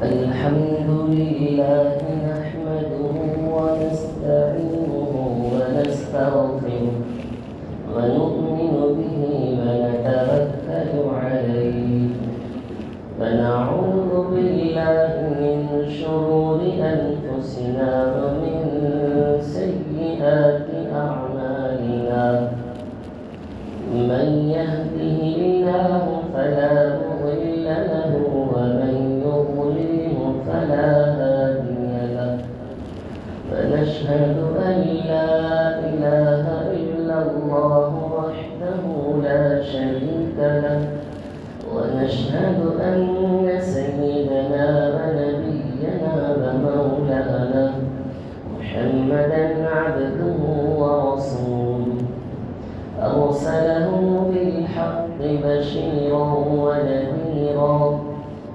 الحمد لله نحمده ونستعينه ونستغفره ونؤمن به ونتوكل عليه ونعوذ بالله من شرور أنفسنا ومن سيئات أعمالنا من يهده الله فلا مضل له ومن يضلل فلا هادي له ونشهد أن لا إله إلا الله وحده لا شريك له ونشهد أن سيدنا ونبينا ومولانا محمدا عبده ورسوله أرسله بالحق بشيرا ونذيرا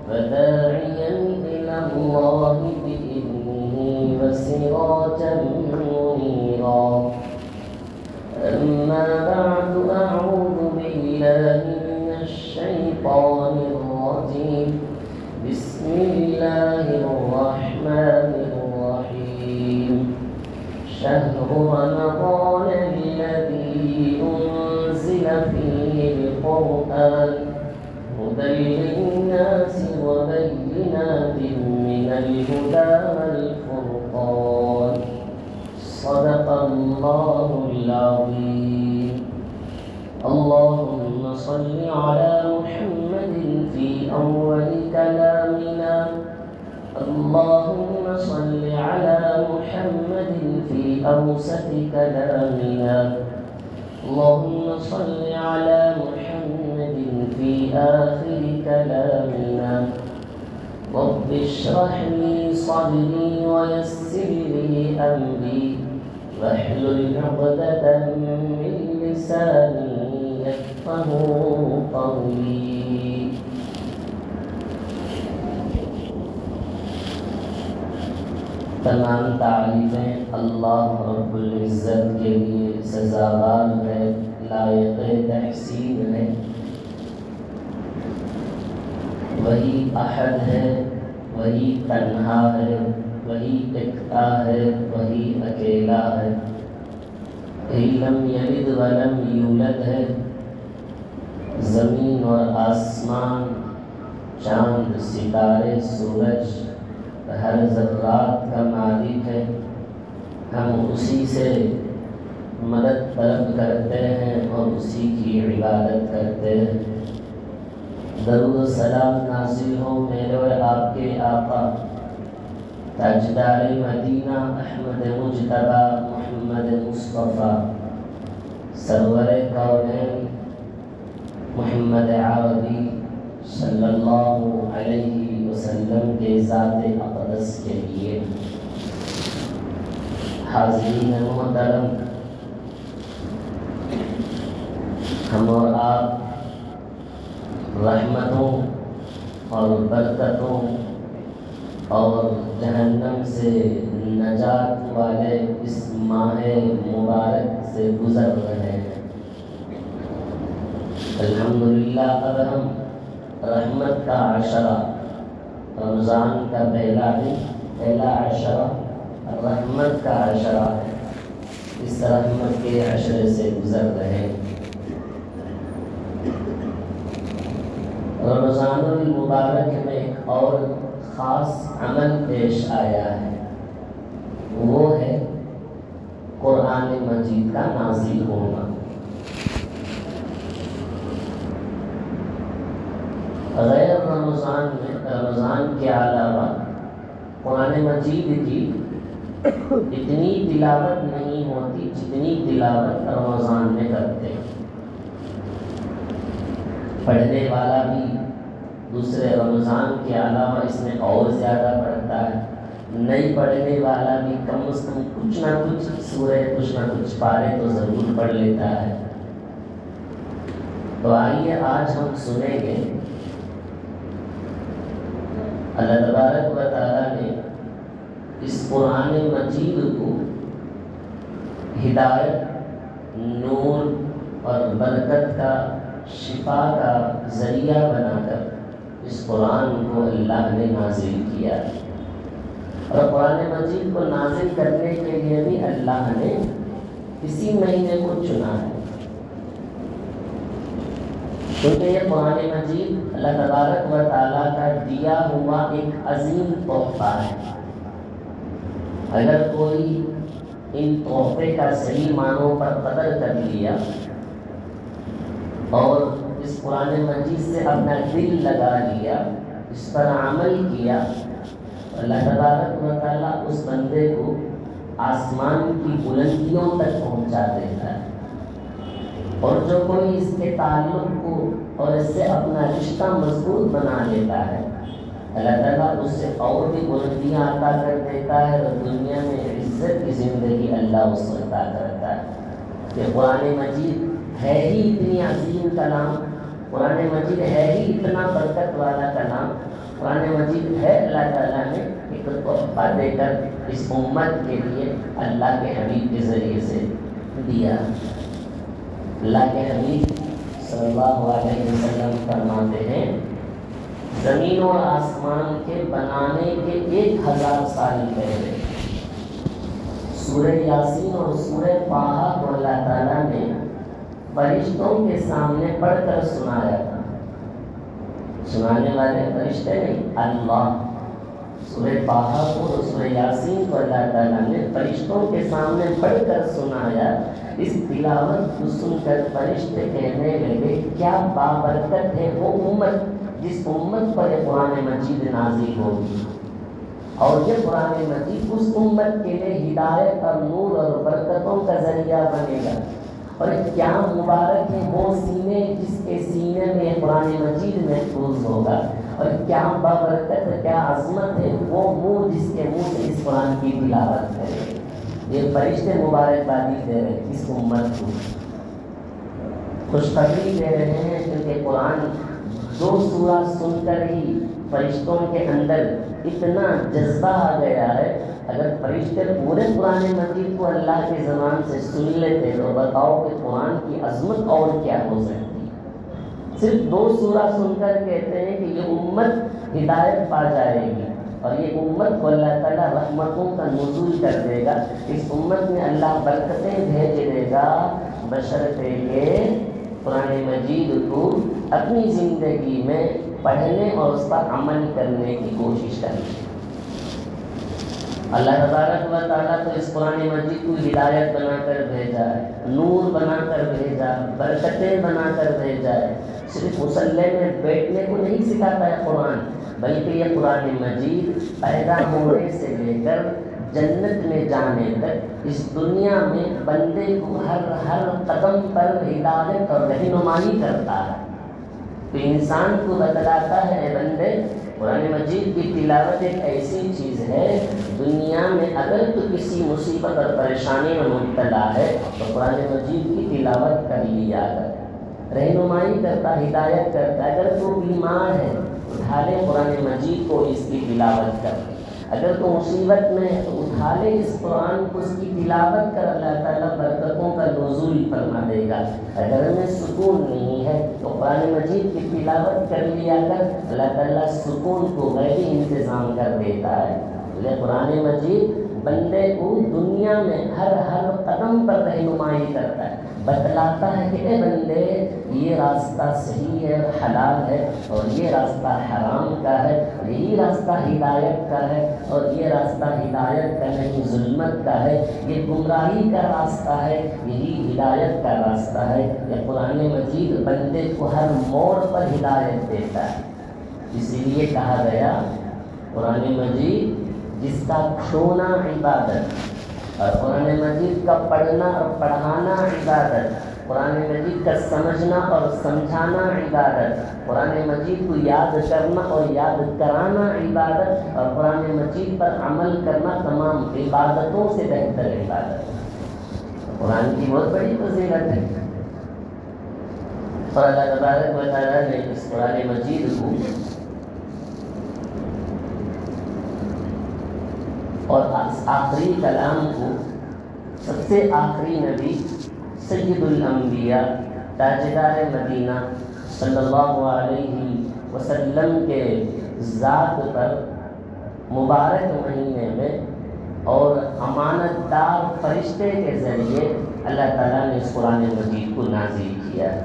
وداعيا إلى الله بإذنه وسراجا منيرا أما بعد أعوذ بالله من الشيطان الرجيم بسم الله الرحمن الرحيم شهر رمضان الذي أنزل فيه القرآن هدى للناس وبينات من الهدى والفرقان صدق الله العظيم اللهم صل على محمد في أول كلامنا اللهم صل على محمد في أوسط كلامنا اللهم صل على محمد في آخر كلامنا رب اشرح لي صدري ويسر لي أمري واحلل عقدة من لساني يفقه قولي تمام تعریفیں اللہ رب العزت کے لیے سزاوار ہے، لائق تحسین ہے۔ وہی احد ہے، وہی تنہا ہے، وہی اکتا ہے، وہی اکیلا ہے۔ لم یلد ولم یولد ہے۔ زمین اور آسمان، چاند، ستارے، سورج، ہر ذرات کا مالک ہے۔ ہم اسی سے مدد طلب کرتے ہیں اور اسی کی عبادت کرتے ہیں۔ درود و سلام نازل ہو میرے اور آپ کے آقا تاجدار مدینہ احمد مجتبی محمد مصطفیٰ سرور کونین محمد عربی صلی اللہ علیہ وسلم کے ذات اقدس کے لیے۔ حاضرین محترم، ہم اور آپ رحمتوں اور برکتوں اور جہنم سے نجات والے اس ماہ مبارک سے گزر رہے ہیں۔ الحمدللہ اب ہم رحمت کا عشرہ، رمضان کا پہلا عشرہ رحمت کا عشرہ ہے، اس رحمت کے عشرے سے گزر رہے ہیں۔ رمضان المبارک میں ایک اور خاص عمل پیش آیا ہے، وہ ہے قرآن مجید کا نازل ہونا۔ غیر رمضان کے علاوہ قرآن مجید کی اتنی تلاوت نہیں ہوتی جتنی تلاوت رمضان میں کرتے ہیں۔ پڑھنے والا بھی دوسرے رمضان کے علاوہ اس میں اور زیادہ پڑھتا ہے، نہیں پڑھنے والا بھی کم از کم کچھ نہ کچھ سورہ، کچھ نہ کچھ پارے تو ضرور پڑھ لیتا ہے۔ تو آئیے آج ہم سنیں گے اللہ تبارک و تعالیٰ نے اس قرآن مجید کو ہدایت، نور اور برکت کا، شفا کا ذریعہ بنا کر اس قرآن کو اللہ نے نازل کیا، اور قرآن مجید کو نازل کرنے کے لیے بھی اللہ نے اسی مہینے کو چنا ہے، کیونکہ یہ قرآن مجید اللہ تبارک و تعالیٰ کا دیا ہوا ایک عظیم تحفہ ہے۔ اگر کوئی ان تحفے کا صحیح معنوں پر قدر کر لیا اور اس قرآن مجید سے اپنا دل لگا لیا، اس پر عمل کیا، اللہ تبارک و تعالیٰ اس بندے کو آسمان کی بلندیوں تک پہنچا دیتا ہے، اور جو کوئی اس کے تعلق کو اور اس سے اپنا رشتہ مضبوط بنا لیتا ہے، اللہ تعالیٰ اس سے اور بھی بلندیاں عطا کر دیتا ہے، اور دنیا میں عزت کی زندگی اللہ اس کو عطا کرتا ہے۔ کہ قرآن مجید ہے ہی اتنی عظیم کلام، قرآن مجید ہے ہی اتنا برکت والا کلام، قرآن مجید ہے اللہ تعالیٰ نے ایک تحفہ دے کر اس امت کے لیے اللہ کے حبیب کے ذریعے سے دیا۔ اللہ کے حبیب صلی اللہ علیہ وسلم فرماتے ہیں، زمین اور آسمان کے بنانے کے 1000 سال پہلے سورہ یاسین اور سورہ طٰہٰ کو اللہ تعالیٰ نے فرشتوں کے سامنے پڑھ کر سنایا تھا۔ سنانے والے فرشتے نہیں، اللہ۔ سورہ طٰہٰ کو اور سورہ یاسین کو اللہ تعالیٰ نے فرشتوں کے سامنے پڑھ کر سنایا۔ اس تلاوت کو سن کر فرشتے کہنے لگے، کیا بابرکت ہے وہ امت جس امت پر یہ قرآن مجید نازل ہوگی، اور یہ قرآن مجید اس امت کے لیے ہدایت اور نور اور برکتوں کا ذریعہ بنے گا، اور کیا مبارک ہے وہ سینے جس کے سینے میں یہ قرآن مجید محفوظ ہوگا، اور کیا بابرکت کیا عظمت ہے وہ منہ جس کے منہ سے اس قرآن کی تلاوت کرے۔ یہ فرشتے مبارکبادی دے رہے ہیں اس امت کو، خوشخبری دے رہے ہیں، کیونکہ قرآن 2 سورہ سن کر ہی فرشتوں کے اندر اتنا جذبہ آ گیا ہے۔ اگر فرشتے پورے قرآن مجید کو اللہ کے زبان سے سن لیتے تو بتاؤ کہ قرآن کی عظمت اور کیا ہو سکتی۔ صرف 2 سورہ سن کر کہتے ہیں کہ یہ امت ہدایت پا جائے گی، اور یہ امت کو اللہ تعالیٰ رحمتوں کا نزول کر دے گا، اس امت میں اللہ برکتیں بھیج دے گا، بشرطے کہ قرآن مجید کو اپنی زندگی میں پڑھنے اور اس پر عمل کرنے کی کوشش کریں۔ اللہ تبارک و تعالیٰ تو اس قرآن مجید کو ہدایت بنا کر بھیجا ہے، نور بنا کر بھیجا، برکتیں بنا کر بھیجا ہے۔ صرف مصلی میں بیٹھنے کو نہیں سکھاتا ہے قرآن، بلکہ یہ قرآن مجید پیدا ہونے سے لے کر جنت میں جانے تک اس دنیا میں بندے کو ہر قدم پر ہدایت اور رہنمائی کرتا ہے۔ تو انسان کو بتلاتا ہے، اے بندے، قرآن مجید کی تلاوت ایک ایسی چیز ہے، دنیا میں اگر تو کسی مصیبت اور پریشانی میں مبتلا ہے تو قرآن مجید کی تلاوت کر لیا کر، رہنمائی کرتا، ہدایت کرتا ہے۔ اگر تو بیمار ہے اٹھا لے قرآن مجید کو، اس کی تلاوت کر۔ اگر تو مصیبت میں ہے تو اٹھا لے اس قرآن کو، اس کی تلاوت کر، اللہ تعالیٰ برکتوں کا نزول فرما دے گا۔ اگر ہمیں سکون نہیں ہے تو قرآن مجید کی تلاوت کر لیا کر، اللہ تعالیٰ سکون کو غیبی انتظام کر دیتا ہے۔ یہ قرآن مجید بندے کو دنیا میں ہر قدم پر رہنمائی کرتا ہے، بتلاتا ہے کہ اے بندے یہ راستہ صحیح ہے اور حلال ہے، اور یہ راستہ حرام کا ہے، یہی راستہ ہدایت کا ہے، اور یہ راستہ ہدایت کا نہیں ظلمت کا ہے، یہ گمراہی کا راستہ ہے، یہی ہدایت کا راستہ ہے۔ یہ قرآن مجید بندے کو ہر موڑ پر ہدایت دیتا ہے۔ اسی لیے کہا گیا قرآن مجید جس کا کھونا عبادت، اور قرآن مجید کا پڑھنا اور پڑھانا عبادت، قرآن مجید کا سمجھنا اور سمجھانا عبادت، قرآن مجید کو یاد کرنا اور یاد کرانا عبادت، اور قرآن مجید پر عمل کرنا تمام عبادتوں سے بہتر عبادت۔ قرآن کی بہت بڑی فضیلت ہے، اور اللہ تبارک و تعالیٰ نے اس قرآن مجید کو اور آخری کلام کو سب سے آخری نبی سید الانبیاء تاجدار مدینہ صلی اللہ علیہ وسلم کے ذات پر مبارک مہینے میں اور امانت دار فرشتے کے ذریعے اللہ تعالیٰ نے اس قرآن مجید کو نازل کیا ہے۔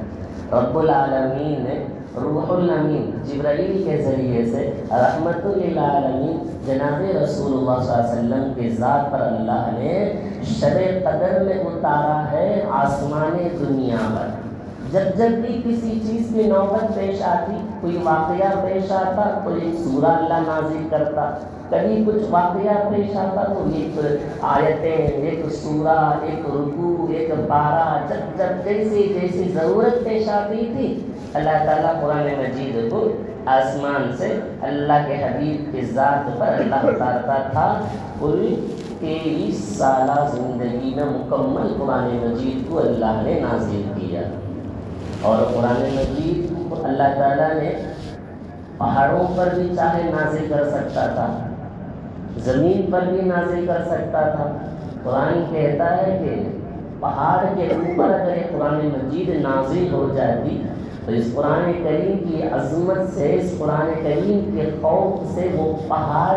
رب العالمین نے روح الامین جبرائیل کے ذریعے سے رحمت للعالمین جناب رسول اللہ صلی اللہ علیہ وسلم کے ذات پر اللہ نے شب قدر میں اتارا ہے آسمان دنیا پر۔ جب جب بھی کسی چیز کی نوبت پیش آتی، کوئی واقعہ پیش آتا تو ایک سورہ اللہ نازل کرتا، کبھی کچھ واقعہ پیش آتا تو ایک آیتیں، ایک سورہ، ایک رکوع، ایک پارہ، جب جب جیسی ضرورت پیش آتی تھی اللہ تعالیٰ قرآن مجید کو آسمان سے اللہ کے حبیب کی ذات پر اللہ اتارتا تھا۔ پوری 23 سالہ زندگی میں مکمل قرآن مجید کو اللہ نے نازل کیا، اور قرآن مجید کو اللہ تعالیٰ نے پہاڑوں پر بھی چاہے نازل کر سکتا تھا، زمین پر بھی نازل کر سکتا تھا۔ قرآن کہتا ہے کہ پہاڑ کے اوپر اگر یہ قرآن مجید نازل ہو جاتی تو اس قرآن کریم کی عظمت سے، اس قرآن کریم کے خوف سے وہ پہاڑ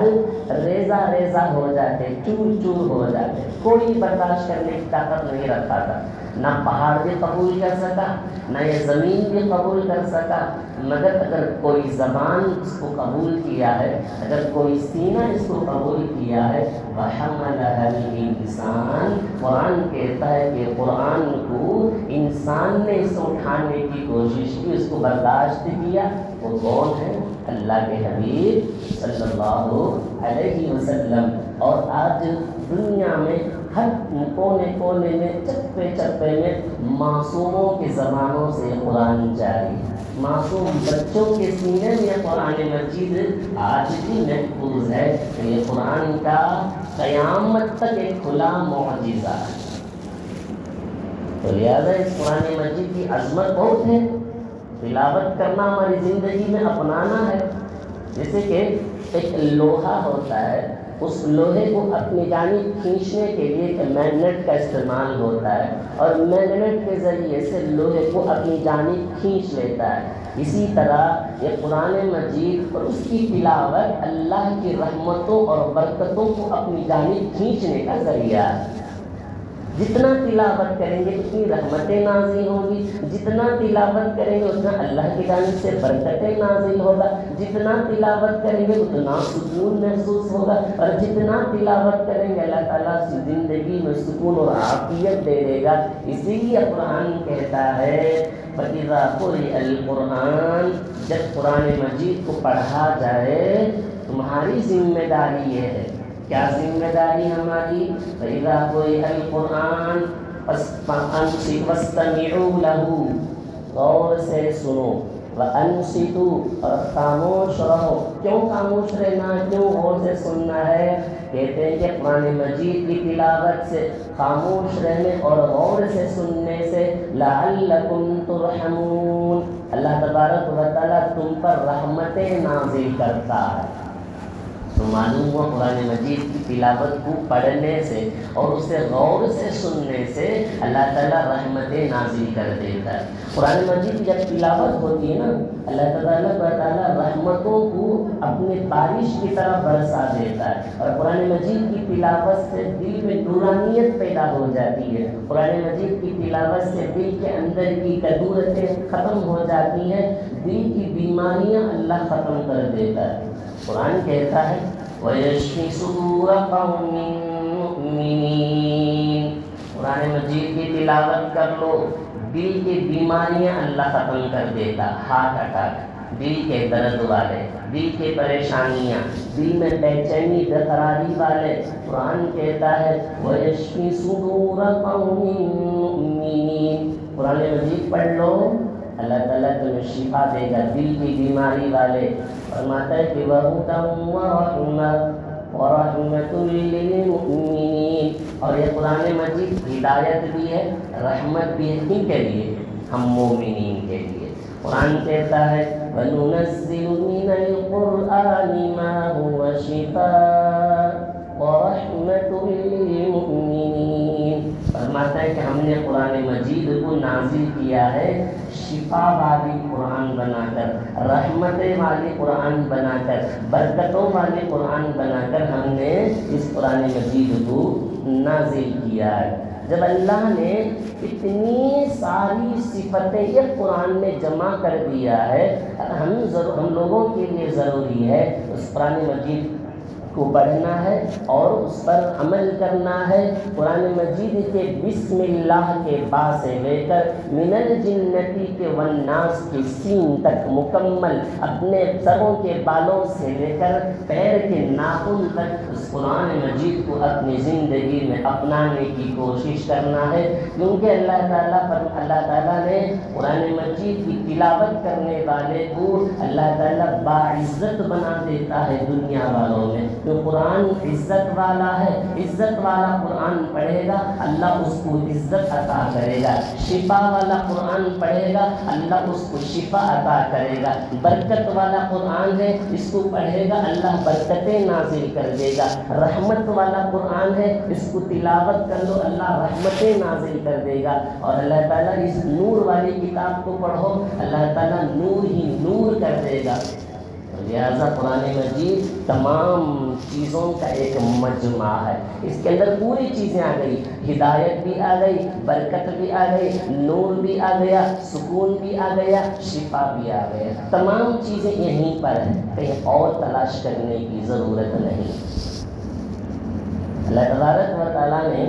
ریزہ ریزہ ہو جاتے، چور چور ہو جاتے، کوئی برداشت کرنے کی طاقت نہیں رکھتا تھا۔ نہ پہاڑ بھی قبول کر سکا، نہ یہ زمین بھی قبول کر سکا، مگر اگر کوئی زبان اس کو قبول کیا ہے، اگر کوئی سینہ اس کو قبول کیا ہے، وَحَمَلَهَا الْإِنسَانُ، قرآن کہتا ہے کہ قرآن کو انسان نے اس کو اٹھانے کی کوشش کی، اس کو برداشت کیا، وہ کون ہے؟ اللہ کے حبیب صلی اللہ علیہ وسلم۔ اور آج دنیا میں ہر کونے کونے میں، چپے چپے میں معصوموں کی زبانوں سے قرآن جاری ہے، معصوم بچوں کے سینے میں قرآن مجید آج بھی محفوظ ہے۔ یہ قرآن کا قیامت تک ایک کھلا معجزہ ہے۔ تو لہٰذا اس قرآن مجید کی عظمت بہت ہے، تلاوت کرنا ہماری زندگی میں اپنانا ہے۔ جیسے کہ ایک لوہا ہوتا ہے، اس لوہے کو اپنی جانب کھینچنے کے لیے ایک میگنیٹ کا استعمال ہوتا ہے، اور میگنیٹ کے ذریعے سے لوہے کو اپنی جانب کھینچ لیتا ہے۔ اسی طرح یہ قرآن مجید اور اس کی تلاوت اللہ کی رحمتوں اور برکتوں کو اپنی جانب کھینچنے کا ذریعہ ہے۔ جتنا تلاوت کریں گے اتنی رحمتیں نازل ہوں گی، جتنا تلاوت کریں گے اتنا اللہ کی جانب سے برکتیں نازل ہوگا، جتنا تلاوت کریں گے اتنا سکون محسوس ہوگا، اور جتنا تلاوت کریں گے اللہ تعالیٰ سے زندگی میں سکون اور عافیت دے دے گا۔ اسی لیے قرآن کہتا ہے فَإِذَا قُرِئَ الْقُرْآنُ، جب قرآن مجید کو پڑھا جائے تمہاری ذمہ داری یہ ہے۔ کیا ذمہ داری ہماری؟ فَإِذَا قُرِئَ الْقُرْآنُ فَاسْتَمِعُوا لَهُ، غور سے سنو، وَأَنصِتُوا، اور خاموش رہو۔ کیوں خاموش رہنا، کیوں غور سے سننا ہے؟ کہتے ہیں کہ قرآن مجید کی تلاوت سے، خاموش رہنے اور غور سے سننے سے لَعَلَّكُمْ تُرْحَمُونَ، اللہ تبارک و تعالیٰ تم پر رحمتیں نازل کرتا ہے۔ تو معلوم ہوا قرآن مجید کی تلاوت کو پڑھنے سے اور اسے غور سے سننے سے اللہ تعالیٰ رحمتیں نازل کر دیتا ہے۔ قرآن مجید جب تلاوت ہوتی ہے نا، اللہ تعالیٰ رحمتوں کو اپنے بارش کی طرح برسا دیتا ہے، اور قرآن مجید کی تلاوت سے دل میں نورانیت پیدا ہو جاتی ہے۔ قرآن مجید کی تلاوت سے دل کے اندر کی کدورتیں ختم ہو جاتی ہیں، دل کی بیماریاں اللہ ختم کر دیتا ہے۔ قرآن کہتا ہے وَيَشْفِي صُدُورَ قَوْمٍ مُّؤْمِنِينَ، قرآن مجید کی تلاوت کر لو، دل کی بیماریاں اللہ ختم کر دیتا، ہارٹ اٹیک، دل کے درد والے، دل کے پریشانیاں، دل میں بے چینی بےقراری والے، قرآن کہتا ہے وَيَشْفِي صُدُورَ قَوْمٍ مُّؤْمِنِينَ، قرآن مجید پڑھ لو، اللہ تعالیٰ تمہیں شفا دے گا دل کی بیماری والے۔ فرماتا ہے کہ وَهُدًى وَرَحْمَةٌ لِّلْمُؤْمِنِينَ، اور یہ قرآن مجید ہدایت بھی ہے، رحمت بھی ہے، کن کے لیے؟ ہم مومنین کے لیے۔ قرآن کہتا ہے وَنُنَزِّلُ مِنَ الْقُرْآنِ مَا هُوَ شِفَاءٌ وَرَحْمَةٌ لِّلْمُؤْمِنِينَ، فرماتا ہے کہ ہم نے قرآن مجید کو نازل کیا ہے شفا والی قرآن بنا کر، رحمتیں والی قرآن بنا کر، برکتوں والی قرآن بنا کر ہم نے اس قرآن مجید کو نازل کیا ہے۔ جب اللہ نے اتنی ساری صفتیں ایک قرآن میں جمع کر دیا ہے، ہم لوگوں کے لیے ضروری ہے اس قرآن مجید کو پڑھنا ہے اور اس پر عمل کرنا ہے۔ قرآن مجید کے بسم اللہ کے با سے لے کر من الجنتی کے والناس کے سین تک مکمل، اپنے سروں کے بالوں سے لے کر پیر کے ناخن تک اس قرآن مجید کو اپنی زندگی میں اپنانے کی کوشش کرنا ہے، کیونکہ اللہ تعالیٰ نے قرآن مجید کی تلاوت کرنے والے کو اللہ تعالیٰ باعزت بنا دیتا ہے دنیا والوں میں۔ جو قرآن عزت والا ہے، عزت والا قرآن پڑھے گا اللہ اس کو عزت عطا کرے گا، شفا والا قرآن پڑھے گا اللہ اس کو شفا عطا کرے گا، برکت والا قرآن ہے اس کو پڑھے گا اللہ برکتیں نازل کر دے گا، رحمت والا قرآن ہے اس کو تلاوت کر لو اللہ رحمتیں نازل کر دے گا، اور اللہ تعالیٰ اس نور والی کتاب کو پڑھو اللہ تعالیٰ نور ہی نور کر دے گا۔ لہذا قرآن مجید تمام چیزوں کا ایک مجمع ہے، اس کے اندر پوری چیزیں آ گئی، ہدایت بھی آ گئی، برکت بھی آ گئی، نور بھی آ گیا، سکون بھی آ گیا، شفا بھی آ گیا، تمام چیزیں یہیں پر ہیں، کہیں اور تلاش کرنے کی ضرورت نہیں۔ اللہ تبارک و تعالیٰ نے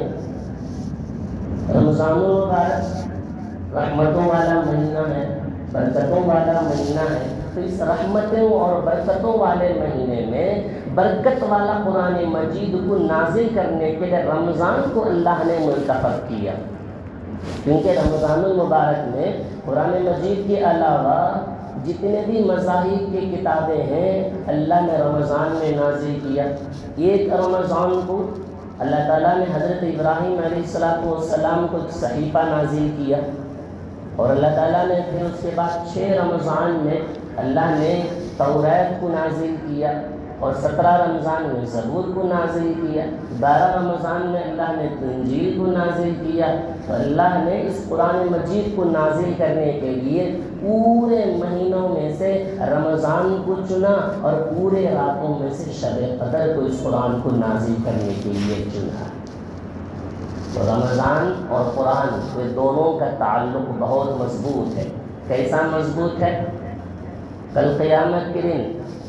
رمضان المبارک رحمتوں والا مہینہ ہے، برکتوں والا مہینہ ہے، تو اس رحمتوں اور برکتوں والے مہینے میں برکت والا قرآن مجید کو نازل کرنے کے لیے رمضان کو اللہ نے منتخب کیا، کیونکہ رمضان المبارک میں قرآن مجید کے علاوہ جتنے بھی مذاہب کی کتابیں ہیں اللہ نے رمضان میں نازل کیا۔ ایک رمضان کو اللہ تعالیٰ نے حضرت ابراہیم علیہ السلام کو صحیفہ نازل کیا، اور اللہ تعالیٰ نے پھر اس کے بعد 6 رمضان میں اللہ نے توریت کو نازل کیا، اور 17 رمضان میں زبور کو نازل کیا، 12 رمضان میں اللہ نے انجیل کو نازل کیا۔ تو اللہ نے اس قرآن مجید کو نازل کرنے کے لیے پورے مہینوں میں سے رمضان کو چنا، اور پورے راتوں میں سے شب قدر کو اس قرآن کو نازل کرنے کے لیے چنا۔ تو رمضان اور قرآن یہ دونوں کا تعلق بہت مضبوط ہے۔ کیسا مضبوط ہے؟ کل قیامت کے دن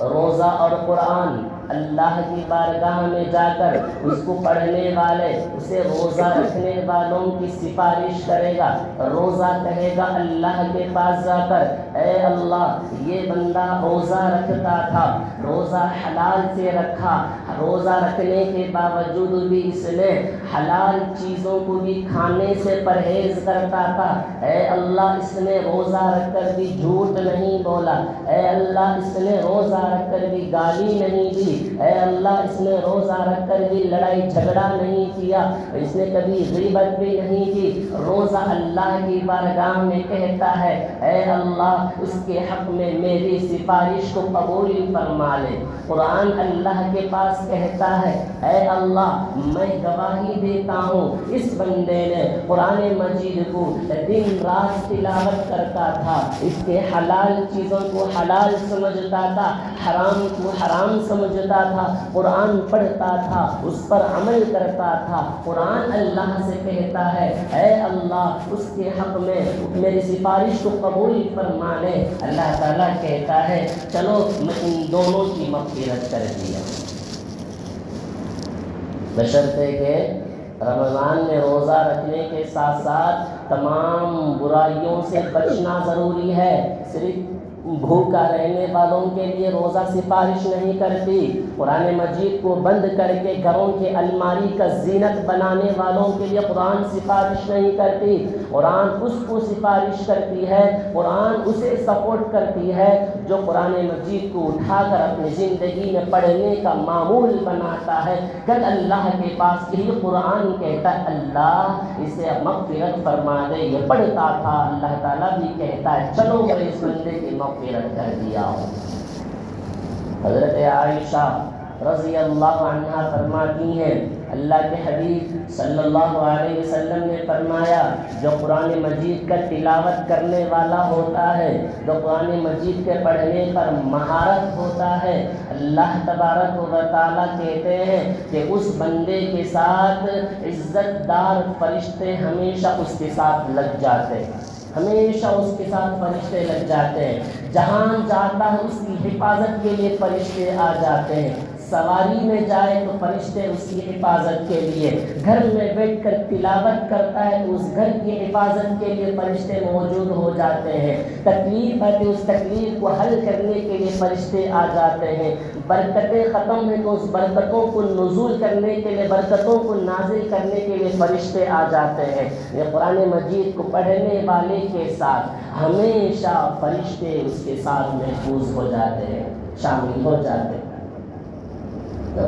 روزہ اور قرآن اللہ کی بارگاہ میں جا کر اس کو پڑھنے والے، اسے روزہ رکھنے والوں کی سفارش کرے گا، روزہ کہے گا اللہ کے پاس جا کر اے اللہ یہ بندہ روزہ رکھتا تھا، روزہ حلال سے رکھا، روزہ رکھنے کے باوجود بھی اس نے حلال چیزوں کو بھی کھانے سے پرہیز کرتا تھا، اے اللہ اس نے روزہ رکھ کر بھی جھوٹ نہیں بولا، اے اللہ اس نے روزہ رکھ کر بھی گالی نہیں دی، اے اللہ اس نے روزہ رکھ کر بھی لڑائی جھگڑا نہیں کیا، اس نے کبھی غیبت بھی نہیں کی۔ روزہ اللہ کی بارگاہ میں کہتا ہے اے اللہ اس کے حق میں میری سفارش کو قبول فرما لے۔ قرآن اللہ کے پاس کہتا ہے اے اللہ میں گواہی دیتا ہوں اس بندے نے قرآن مجید کو دن رات تلاوت کرتا تھا، اس کے حلال چیزوں کو حلال سمجھتا تھا، حرام کو حرام سمجھتا تھا، قرآن پڑھتا تھا، اس پر عمل کرتا تھا۔ قرآن اللہ سے کہتا ہے اے اللہ اس کے حق میں میری سفارش کو قبول فرما لے۔ اللہ تعالیٰ کہتا ہے چلو میں ان دونوں کی مغفرت کر دیا، بشرطے کہ رمضان میں روزہ رکھنے کے ساتھ ساتھ تمام برائیوں سے بچنا ضروری ہے۔ صرف بھوکا رہنے والوں کے لیے روزہ سفارش نہیں کرتی، قرآن مجید کو بند کر کے گھروں کے الماری کا زینت بنانے والوں کے لیے قرآن سفارش نہیں کرتی، قرآن اس کو سفارش کرتی ہے، قرآن اسے سپورٹ کرتی ہے جو قرآن مجید کو اٹھا کر اپنی زندگی میں پڑھنے کا معمول بناتا ہے۔ کل اللہ کے پاس یہی قرآن کہتا ہے اللہ اسے مغفرت فرما دے، یہ پڑھتا تھا، اللہ تعالیٰ بھی کہتا ہے چلو میں اس بندے کی مغفرت کر دیا ہوں۔ حضرت عائشہ رضی اللہ عنہا فرماتی ہیں اللہ کے حبیب صلی اللہ علیہ وسلم نے فرمایا جو قرآن مجید کا تلاوت کرنے والا ہوتا ہے، جو قرآن مجید کے پڑھنے پر مہارت ہوتا ہے، اللہ تبارک و تعالیٰ کہتے ہیں کہ اس بندے کے ساتھ عزت دار فرشتے ہمیشہ اس کے ساتھ لگ جاتے ہیں، ہمیشہ اس کے ساتھ فرشتے لگ جاتے ہیں، جہاں جاتا ہے اس کی حفاظت کے لیے فرشتے آ جاتے ہیں، سواری میں جائے تو فرشتے اس کی حفاظت کے لیے، گھر میں بیٹھ کر تلاوت کرتا ہے تو اس گھر کی حفاظت کے لیے فرشتے موجود ہو جاتے ہیں، تکلیف ہے تو اس تکلیف کو حل کرنے کے لیے فرشتے آ جاتے ہیں، برکتیں ختم ہیں تو اس برکتوں کو نزول کرنے کے لیے، برکتوں کو نازل کرنے کے لیے فرشتے آ جاتے ہیں۔ یہ قرآن مجید کو پڑھنے والے کے ساتھ ہمیشہ فرشتے اس کے ساتھ محفوظ ہو جاتے ہیں، شامل ہو جاتے ہیں۔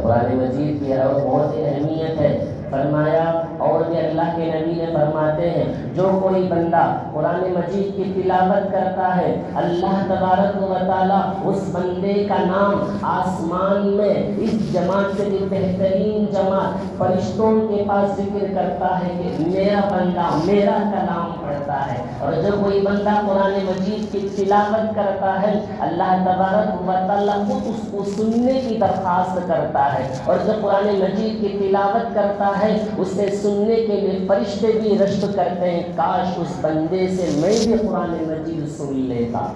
قرآن مجید کی بہت اہمیت ہے۔ فرمایا اور بھی اللہ کے نبی نے فرماتے ہیں جو کوئی بندہ قرآن مجید کی تلاوت کرتا ہے اللہ تبارک و تعالیٰ اس بندے کا نام آسمان میں اس جماعت سے بھی بہترین جماعت فرشتوں کے پاس ذکر کرتا ہے کہ میرا بندہ میرا کلام پڑھتا ہے، اور جو کوئی بندہ قرآن مجید کی تلاوت کرتا ہے اللہ تبارک و تعالیٰ خود اس کو سننے کی درخواست کرتا ہے، اور جو قرآن مجید کی تلاوت کرتا ہے اسے سننے کے لیے فرشتے بھی رشک کرتے ہیں، کاش اس بندے سے میں بھی قرآن مجید سن لیتا۔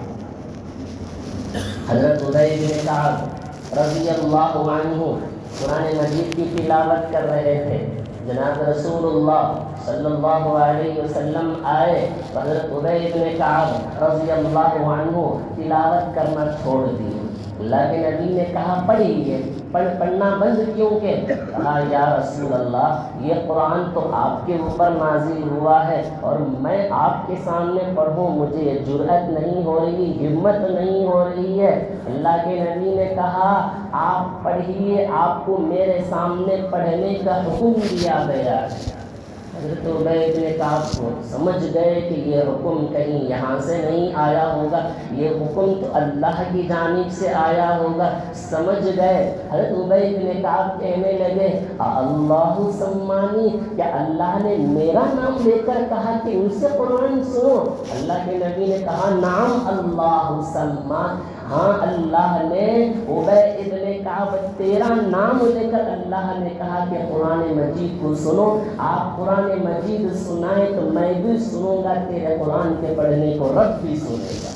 حضرت ابی بن کعب رضی اللہ عنہ قرآن مجید کی تلاوت کر رہے تھے، جناب رسول اللہ صلی اللہ علیہ وسلم آئے، حضرت ابی بن کعب رضی اللہ عنہ تلاوت کرنا چھوڑ دیے۔ اللہ کے نبی نے کہا پڑھیے، پڑھنا بند کیوں کہ؟ کہا یا رسول اللہ یہ قرآن تو آپ کے اوپر نازل ہوا ہے اور میں آپ کے سامنے پڑھوں مجھے جرأت نہیں ہو رہی، ہمت نہیں ہو رہی ہے۔ اللہ کے نبی نے کہا آپ پڑھیے، آپ کو میرے سامنے پڑھنے کا حکم دیا گیا ہے۔ حضرت ابی بن کعب کو سمجھ گئے کہ یہ حکم کہیں یہاں سے نہیں آیا ہوگا، یہ حکم تو اللہ کی جانب سے آیا ہوگا، سمجھ گئے۔ حضرت ابی بن کعب کہنے لگے اللہ سمانی، کیا اللہ نے میرا نام لے کر کہا کہ ان سے قرآن سنو؟ اللہ کے نبی نے کہا نعم اللہ سمان، ہاں اللہ نے ابی بن کعب تیرا نام لے کر اللہ نے کہا کہ قرآن مجید کو سنو، آپ قرآن مجید سنائیں تو میں بھی سنوں گا، تیرے قرآن کے پڑھنے کو رب بھی سنے گا۔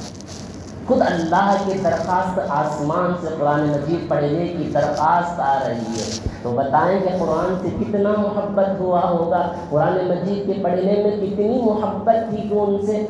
خود اللہ کی درخواست آسمان سے قرآن مجید پڑھنے کی درخواست آ رہی ہے، تو بتائیں کہ قرآن سے کتنا محبت ہوا ہوگا، قرآن مجید کے پڑھنے میں کتنی محبت تھی کہ ان سے۔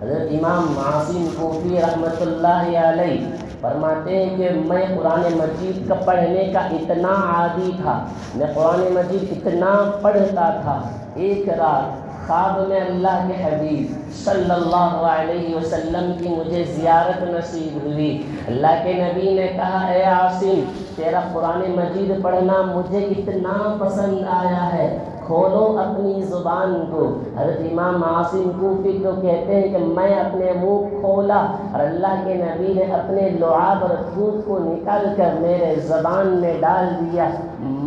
حضرت امام عاصم کوفی رحمۃ اللہ علیہ فرماتے ہیں کہ میں قرآن مجید کا پڑھنے کا اتنا عادی تھا، میں قرآن مجید اتنا پڑھتا تھا، ایک رات خواب میں اللہ کے حبیب صلی اللہ علیہ وسلم کی مجھے زیارت نصیب ہوئی۔ اللہ کے نبی نے کہا اے عاصم تیرا قرآن مجید پڑھنا مجھے اتنا پسند آیا ہے، کھولو اپنی زبان کو۔ حضرت امام عاصم کوفی تو کہتے ہیں کہ میں اپنے منہ کھولا اور اللہ کے نبی نے اپنے لعاب اور تھوک کو نکال کر میرے زبان میں ڈال دیا۔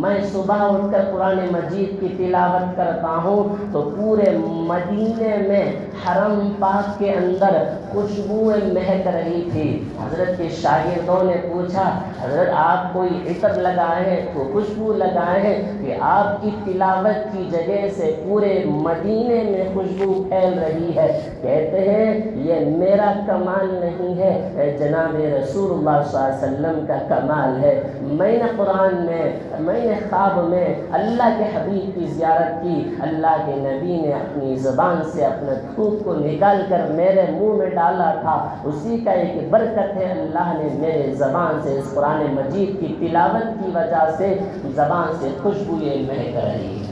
میں صبح اٹھ کر قرآن مجید کی تلاوت کرتا ہوں تو پورے مدینے میں حرم پاک کے اندر خوشبوئیں مہک رہی تھی۔ حضرت کے شاگردوں نے پوچھا حضرت آپ کوئی عطر لگائے ہیں تو خوشبو لگائے ہیں کہ آپ کی تلاوت کی جگہ سے پورے مدینے میں خوشبو پھیل رہی ہے؟ کہتے ہیں یہ میرا کمال نہیں ہے، جناب رسول اللہ صلی اللہ علیہ وسلم کا کمال ہے۔ میں نے قرآن میں نے خواب میں اللہ کے حبیب کی زیارت کی، اللہ کے نبی نے اپنی زبان سے اپنا تھوک کو نکال کر میرے منہ میں ڈالا تھا، اسی کا ایک برکت ہے اللہ نے میرے زبان سے اس قرآن مجید کی تلاوت کی وجہ سے زبان سے خوشبوئیں مہک رہی ہے۔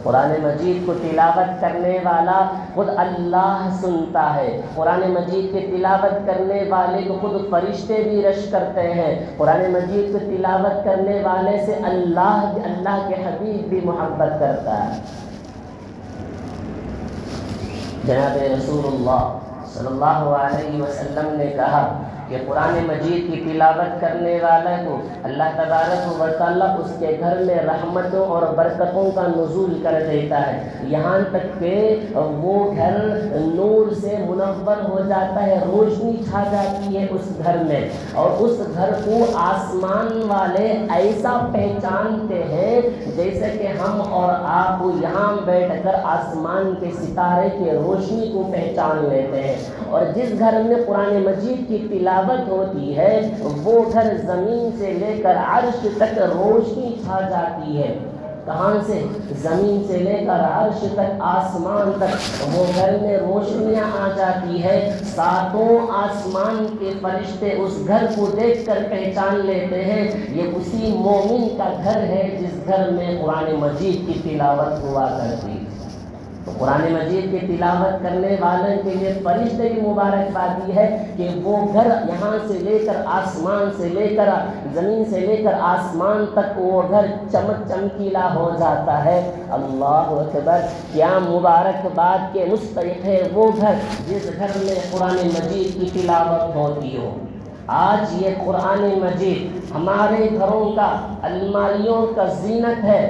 قرآن مجید کو تلاوت کرنے والا خود اللہ سنتا ہے، قرآن مجید کی تلاوت کرنے والے کو خود فرشتے بھی رش کرتے ہیں، قرآن مجید کو تلاوت کرنے والے سے اللہ کے حبیب بھی محبت کرتا ہے۔ جناب رسول اللہ صلی اللہ علیہ وسلم نے کہا کہ قرآن مجید کی تلاوت کرنے والے کو اللہ تبارک و تعالیٰ اس کے گھر میں رحمتوں اور برکتوں کا نزول کر دیتا ہے، یہاں تک کہ وہ گھر نور سے منور ہو جاتا ہے، روشنی چھا جاتی ہے اس گھر میں، اور اس گھر کو آسمان والے ایسا پہچانتے ہیں جیسے کہ ہم اور آپ یہاں بیٹھ کر آسمان کے ستارے کی روشنی کو پہچان لیتے ہیں۔ اور جس گھر میں قرآن مجید کی تلاوت ہوتی ہے وہ گھر زمین سے لے کر عرش تک روشنی چھا جاتی ہے۔ کہاں سے؟ زمین سے لے کر عرش تک، آسمان تک وہ گھر میں روشنیاں آ جاتی ہے۔ ساتوں آسمان کے فرشتے اس گھر کو دیکھ کر پہچان لیتے ہیں یہ اسی مومن کا گھر ہے جس گھر میں قرآن مجید کی تلاوت ہوا کرتی۔ تو قرآن مجید کی تلاوت کرنے والوں کے لیے فرشتے کی مبارکبادی ہے کہ وہ گھر یہاں سے لے کر آسمان سے لے کر زمین سے لے کر آسمان تک وہ گھر چمک چمکیلا ہو جاتا ہے۔ اللہ اکبر! کیا مبارکباد کے مستحق ہے وہ گھر جس گھر میں قرآن مجید کی تلاوت ہوتی ہو۔ آج یہ قرآن مجید ہمارے گھروں کا، الماریوں کا زینت ہے،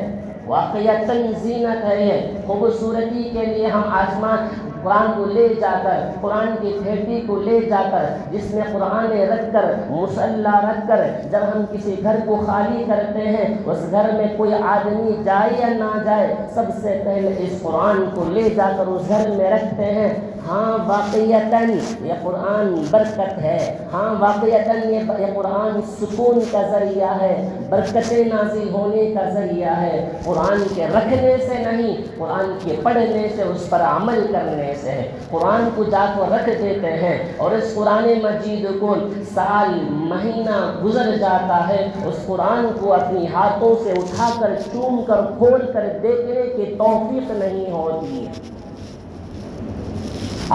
واقعتاً زینت ہے۔ یہ خوبصورتی کے لیے ہم آسمان قرآن کو لے جا کر، قرآن کی کھیتی کو لے جا کر، جس میں قرآن رکھ کر، مصلی رکھ کر جب ہم کسی گھر کو خالی کرتے ہیں، اس گھر میں کوئی آدمی جائے یا نہ جائے، سب سے پہلے اس قرآن کو لے جا کر اس گھر میں رکھتے ہیں۔ ہاں واقعتاً یہ قرآن برکت ہے، ہاں واقعتاً یہ قرآن سکون کا ذریعہ ہے، برکتیں نازل ہونے کا ذریعہ ہے۔ قرآن کے رکھنے سے نہیں، قرآن کے پڑھنے سے، اس پر عمل کرنے سے ہے۔ قرآن کو جا کر رکھ دیتے ہیں اور اس قرآن مجید کو سال مہینہ گزر جاتا ہے، اس قرآن کو اپنی ہاتھوں سے اٹھا کر چوم کر کھول کر دیکھنے کی توفیق نہیں ہوتی۔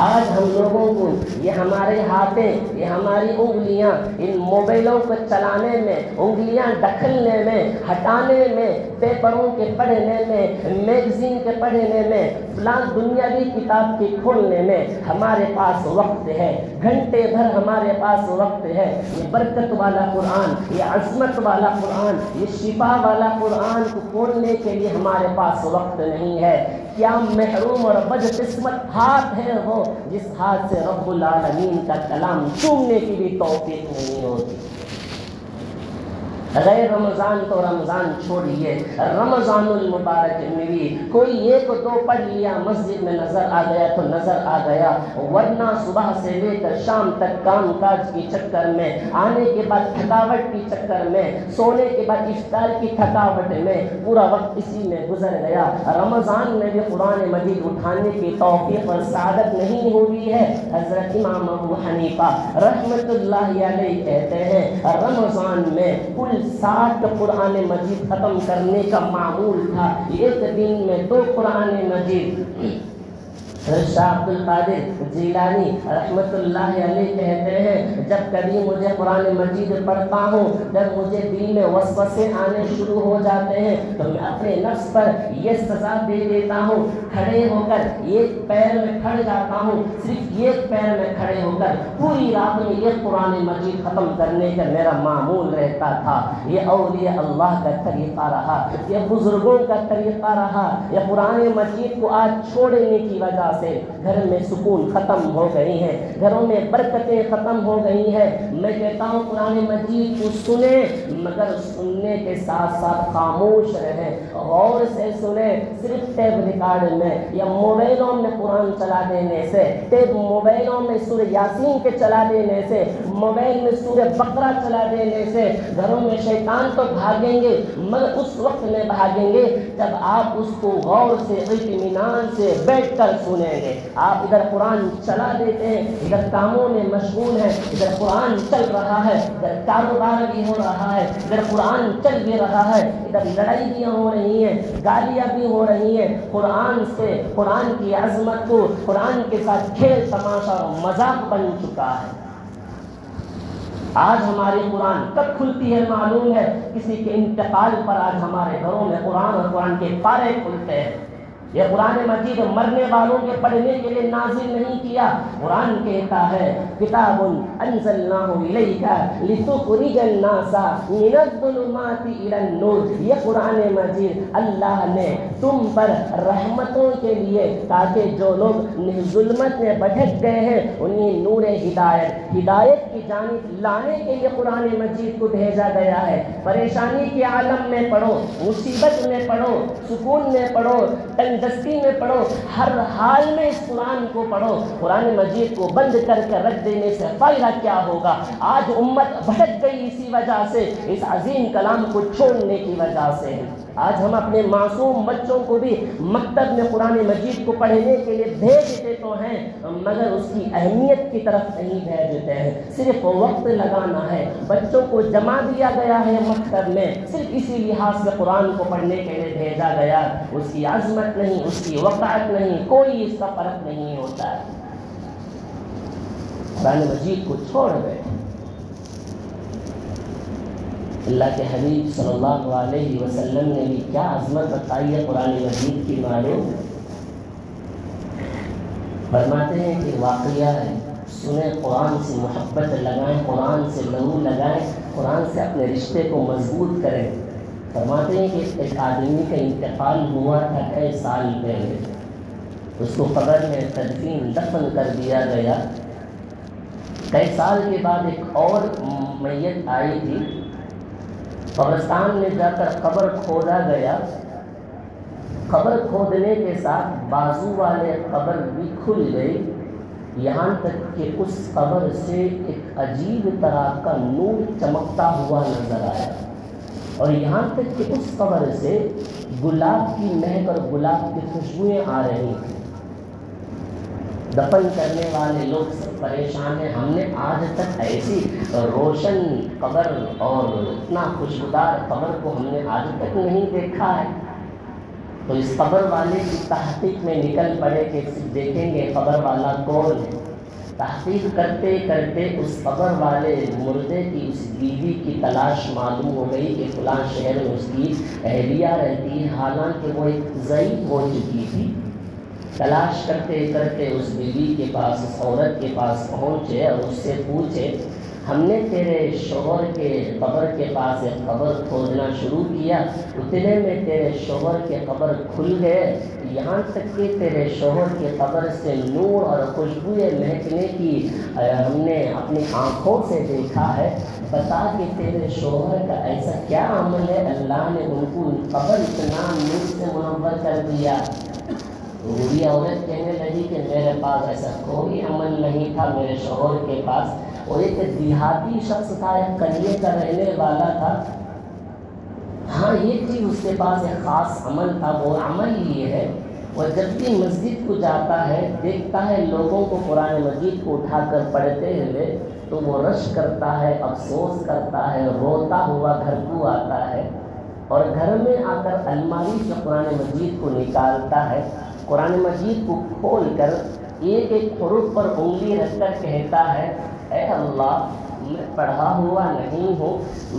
آج ہم لوگوں کو یہ ہمارے ہاتھیں، یہ ہماری انگلیاں ان موبائلوں کو چلانے میں، انگلیاں دکھلنے میں، ہٹانے میں، پیپروں کے پڑھنے میں، میگزین کے پڑھنے میں، فلاں دنیاوی کتاب کے کھولنے میں ہمارے پاس وقت ہے، گھنٹے بھر ہمارے پاس وقت ہے۔ یہ برکت والا قرآن، یہ عظمت والا قرآن، یہ شفا والا قرآن کو کھولنے کے لیے ہمارے پاس وقت نہیں ہے۔ کیا محروم اور بدقسمت ہاتھ ہے وہ جس ہاتھ سے رب العالمین کا کلام چومنے کی بھی توفیق نہیں ہوتی۔ غیر رمضان تو رمضان چھوڑیے، رمضان المبارک میں بھی کوئی ایک دو پڑھ لیا، مسجد میں نظر آ گیا تو نظر آ گیا، ورنہ صبح سے لے کر شام تک کام کاج کی چکر میں، آنے کے بعد تھکاوٹ کی چکر میں، سونے کے بعد افطار کی تھکاوٹ میں پورا وقت اسی میں گزر گیا۔ رمضان میں بھی قرآن مجید اٹھانے کی توفیق اور سعادت نہیں ہوئی ہے۔ حضرت امام ابو حنیفہ رحمۃ اللہ علیہ کہتے ہیں رمضان میں کل 60 قرآن مجید ختم کرنے کا معمول تھا، ایک دن میں 2 قرآن مجید۔ شاہ عبد القادر جیلانی رحمۃ اللہ علیہ کہتے ہیں جب کبھی مجھے قرآن مجید پڑھتا ہوں، جب مجھے دل میں وسوسے آنے شروع ہو جاتے ہیں تو میں اپنے نفس پر یہ سزا دے دیتا ہوں، کھڑے ہو کر ایک پیر میں کھڑ جاتا ہوں، صرف ایک پیر میں کھڑے ہو کر پوری رات میں یہ قرآن مجید ختم کرنے کا میرا معمول رہتا تھا۔ یہ اولیاء اللہ کا طریقہ رہا، یہ بزرگوں کا طریقہ رہا۔ یہ قرآن مجید کو آج چھوڑنے کی وجہ سے گھر میں سکون ختم ہو گئی ہے، گھروں میں برکتیں ختم ہو گئی ہیں۔ میں کہتا ہوں قرآن مجید کو سنیں، مگر سننے کے ساتھ ساتھ خاموش رہیں، غور سے سنیں۔ صرف ٹیپ ریکارڈ میں یا موبائلوں میں قرآن چلا دینے سے، ٹیپ موبائلوں میں سورہ یاسین کے چلا دینے سے، موبائل میں سورہ بقرہ چلا دینے سے گھروں میں شیطان تو بھاگیں گے، مگر اس وقت میں بھاگیں گے جب آپ اس کو غور سے، اطمینان سے بیٹھ کر سنیں گے۔ آپ ادھر قرآن چلا دیتے ہیں، ادھر کاموں میں مشغول ہیں، ادھر قرآن چل رہا ہے، ادھر کاروبار بھی ہو رہا ہے، ادھر قرآن چل بھی رہا ہے، ادھر لڑائی بھی ہو رہی ہیں، گالیاں بھی ہو رہی ہیں۔ قرآن سے، قرآن کی عظمت کو قرآن کے ساتھ کھیل تماشا اور مذاق بن چکا ہے۔ آج ہماری قرآن کب کھلتی ہے معلوم ہے؟ کسی کے انتقال پر آج ہمارے گھروں میں قرآن اور قرآن کے پارے کھلتے ہیں۔ یہ قرآن مجید مرنے والوں کے پڑھنے کے لیے نازل نہیں کیا۔ قرآن کہتا ہے کتاب انزلناہ الیک لتخرج الناس من الظلمات الی النور، یہ قرآن مجید اللہ نے تم پر رحمتوں کے لیے، تاکہ جو لوگ ظلمت میں بھٹک گئے ہیں انہیں نور ہدایت کی جانب لانے کے لیے قرآن مجید کو بھیجا گیا ہے۔ پریشانی کے عالم میں پڑھو، مصیبت میں پڑھو، سکون میں پڑھو، تنگ دستی میں پڑھو، ہر حال میں اس قرآن کو پڑھو۔ قرآن مجید کو بند کر کے رکھ دینے سے فائدہ کیا ہوگا؟ آج امت بھٹک گئی اسی وجہ سے، اس عظیم کلام کو چھوڑنے کی وجہ سے۔ آج ہم اپنے معصوم بچوں کو بھی مکتب میں قرآن مجید کو پڑھنے کے لیے بھیجتے تو ہیں، مگر اس کی اہمیت کی طرف نہیں بھیجتے ہیں۔ صرف وقت لگانا ہے، بچوں کو جمع دیا گیا ہے مکتب میں، صرف اسی لحاظ سے قرآن کو پڑھنے کے لیے بھیجا گیا، اس کی عظمت نہیں، اس کی وقعت نہیں، کوئی اس کا فرق نہیں ہوتا ہے۔ قرآن مجید کو چھوڑ گئے۔ اللہ کے حبیب صلی اللہ علیہ وسلم نے بھی کیا عظمت بتائی ہے قرآن مجید کی معلوم؟ فرماتے ہیں کہ واقعہ ہے، سنیں قرآن سے محبت لگائیں، قرآن سے لہو لگائیں، قرآن سے اپنے رشتے کو مضبوط کریں۔ فرماتے ہیں کہ ایک آدمی کا انتقال ہوا تھا کئی سال پہلے، اس کو قبر میں تدفین دفن کر دیا گیا۔ کئی سال کے بعد ایک اور میت آئی تھی، قبرستان میں جا کر قبر کھودا گیا۔ قبر کھودنے کے ساتھ بازو والے قبر بھی کھل گئی، یہاں تک کہ اس قبر سے ایک عجیب طرح کا نور چمکتا ہوا نظر آیا، اور یہاں تک کہ اس قبر سے گلاب کی مہک اور گلاب کی خوشبوئیں آ رہی تھیں۔ دفن کرنے والے لوگ سب پریشان ہیں، ہم نے آج تک ایسی روشن قبر اور اتنا خوشبودار قبر کو ہم نے آج تک نہیں دیکھا ہے۔ تو اس قبر والے کی تحقیق میں نکل پڑے کہ دیکھیں گے قبر والا کون ہے۔ تحقیق کرتے کرتے اس قبر والے مردے کی اس بیوی کی تلاش معلوم ہو گئی کہ فلاں شہر میں اس کی اہلیہ رہتی ہے، حالانکہ وہ ایک ضعیف ہو چکی تھی۔ تلاش کرتے کرتے اس بیوی کے پاس، اس عورت کے پاس پہنچے اور اس سے پوچھے، ہم نے تیرے شوہر کے قبر کے پاس ایک قبر کھودنا شروع کیا، اتنے میں تیرے شوہر کے قبر کھل گئے، یہاں تک کہ تیرے شوہر کے قبر سے نور اور خوشبوئیں مہکنے کی ہم نے اپنی آنکھوں سے دیکھا ہے۔ بتا کہ تیرے شوہر کا ایسا کیا عمل ہے اللہ نے ان کو قبر اتنا نور سے منور کر دیا؟ بوڑھی عورت کہنے لگی کہ میرے پاس ایسا کوئی عمل نہیں تھا میرے شوہر کے پاس، اور ایک دیہاتی شخص تھا، ایک قریے کا رہنے والا تھا، ہاں یہ چیز اس کے پاس ایک خاص عمل تھا، وہ عمل یہ ہے وہ جب بھی مسجد کو جاتا ہے دیکھتا ہے لوگوں کو قرآن مجید کو اٹھا کر پڑھتے ہوئے تو وہ رش کرتا ہے، افسوس کرتا ہے، روتا ہوا گھر کو آتا ہے، اور گھر میں آ کر الماری سے قرآن مجید کو نکالتا ہے، قرآن مجید کو کھول کر ایک ایک حروف پر انگلی رکھ کر کہتا ہے، اے اللہ میں پڑھا ہوا نہیں ہوں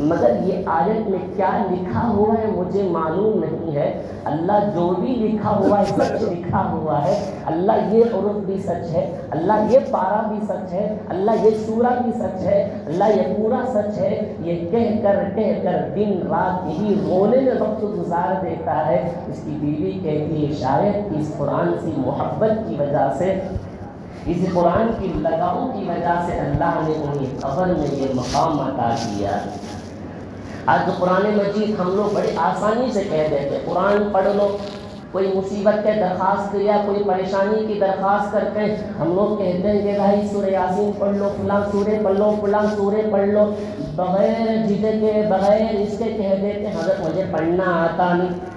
مگر یہ آیت میں کیا لکھا ہوا ہے مجھے معلوم نہیں ہے، اللہ جو بھی لکھا ہوا ہے سچ لکھا ہوا ہے، اللہ یہ حروف بھی سچ ہے، اللہ یہ پارہ بھی سچ ہے، اللہ یہ سورہ بھی سچ ہے، اللہ یہ پورا سچ ہے۔ یہ کہہ کر دن رات یہی رونے میں وقت گزار دیتا ہے۔ اس کی بیوی کہتی ہے شاید اس قرآن سے محبت کی وجہ سے، اس قرآن کی لگاؤ کی وجہ سے اللہ نے انہیں قبر میں یہ مقام عطا کیا۔ آج قرآن مجید ہم لوگ بڑی آسانی سے کہہ دیتے قرآن پڑھ لو، کوئی مصیبت کے درخواست یا کوئی پریشانی کی درخواست کرتے ہیں ہم لوگ کہتے ہیں کہ بھائی سورہ یاسین پڑھ لو، فلاں سورے پڑھ لو، فلاں سورے پڑھ لو، بغیر جھجک کے بغیر اس کے کہہ دیتے ہیں حضرت مجھے پڑھنا آتا نہیں،